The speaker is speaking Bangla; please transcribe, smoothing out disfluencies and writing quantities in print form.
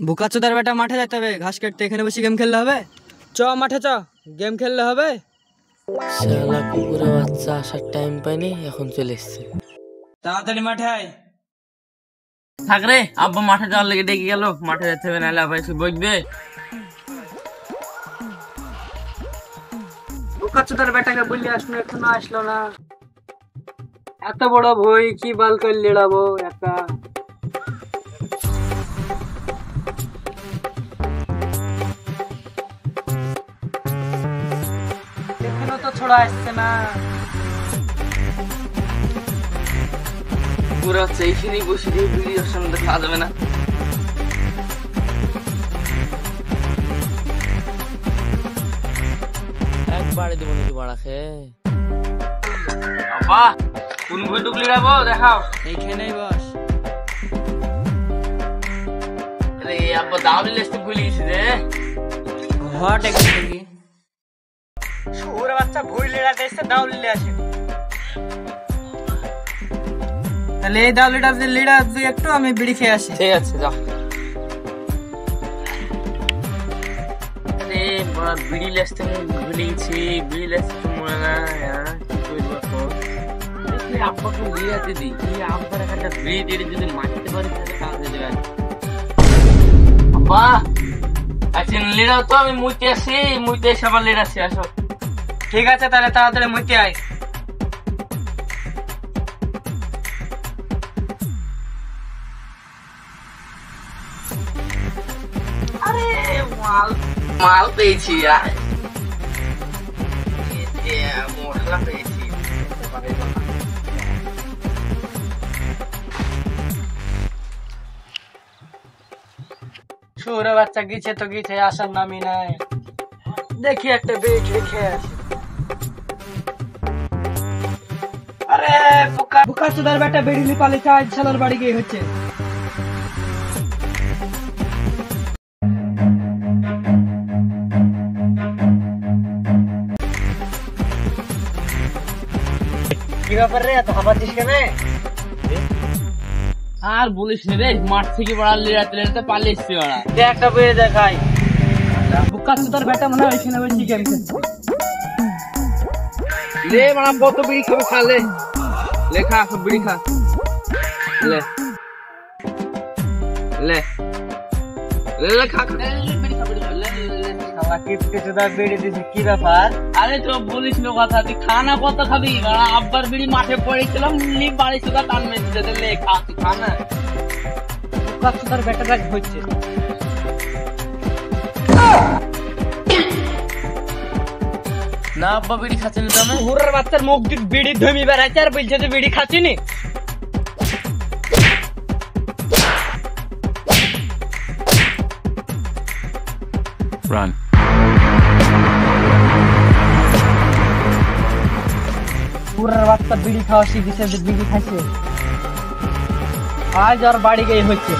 বুকাচোদার বেটা মাঠে যেতে হবে, ঘাস কাটতে। এখানে বসে গেম খেললে হবে? চ মাঠে চ, গেম খেললে হবে। শালা কুকুরের বাচ্চা আসার টাইম পাইনি, এখন চলে এসছে। তাড়াতাড়ি মাঠে আয়। থাক রে, আব্বা মাঠে যাওয়ার লেগে ডেকে গেল, মাঠে যেতে হবে, নাহলে আবার এসে বসবে। বুকাচোদার বেটাকে বললি আসলো, এখনো আসলো না। এত বড় ভই কি বাল করে লেড়াবো একা। এখনো তো ছোড়া আসছে না। পুরো হচ্ছে এইখানেই বসে দিয়ে ভিডিওর সামনে খাওয়া যাবে না। একবারে দিব নাকি বাড়া খেয়ে। আব্বা কোন ভুল টুকলি রাখবো দেখাও। এইখানেই বস। আরে আব্বা দাওলি লিস্ট ভুলে গেছি রে। হট একদম দেখি। শুয়োর বাচ্চা ভুল লেড়াতে এসে দাউলি আসে। তাহলে এই দাউলিটা যে লিড়া তুই একটু, আমি বিড়ি খেয়ে আসি। ঠিক আছে যা। আরে বড় বিড়ি লিস্ট ভুলে গেছি, বিড়ি লিস্ট মনে না। কি করবো এখন? দেখি আব্বাকে লিড়াতে দিই, এই আব্বার একটা বিড়ি দিয়ে যদি মারতে পারি তাহলে কাজ হয়ে যাবে। আব্বা আচ্ছা লিড়াও তো, আমি মুইতে আসি, মুইতে এসে আবার লিড়াচ্ছি। আসো। ঠিক আছে তাহলে তাড়াতাড়ি মুইতে আয়। আরে মাল মাল পেয়েছি, মশলা পেয়েছি। শুয়োর বাচ্চা গিয়েছে তো গিয়েছে, আসার নামই নাই। দেখি একটা বিড়ি রেখে আসি। আরে বুকাচোদার বেটা বিড়ি নি পালিয়ে আজ শালার বাড়ি গিয়ে হচ্ছে। কি ব্যাপার রে, এত হাঁপাচ্ছিস কেন? আর বলিস না রে, মাঠ থেকে বড়া লিড়াতে লিড়াতে পালিয়ে এসছি বড়া। একটা বিড়ি দেখাই। বুকাচোদার বেটা মনে হয় এখানে বসে গেম খেলছে। লে বড়া কত বিড়ি খাবে, খা লে, লেখা সব বিড়ি খা। লে লে লে খা খা, বিড়ি খা, বিড়ি খা, লে লে। শালা কিপটেচোদার বিড়ি দিছে, কি ব্যাপার? আরে তো বলিস না কথা, তুই খানা কত খাবি? আব্বার বিড়ি মাঠে পড়েছিলাম, নি বাড়ি সুদা টান মেরেছে, লে খা, তুই খানা। বুকাচোদার বেটা রাগ হচ্ছে। না আব্বা বিড়ি খাচ্ছে না, তুমি ঘুরের বাচ্চার মুখ দিক বিড়ি ধমি বেড়াচ্ছে আর বলছে যে বিড়ি খাচ্ছি নি। Run. ঘুরের বাচ্চা বিড়ি খাওয়া শিখেছে, বিড়ি খাইছে। আজ আর বাড়ি গিয়ে হচ্ছে।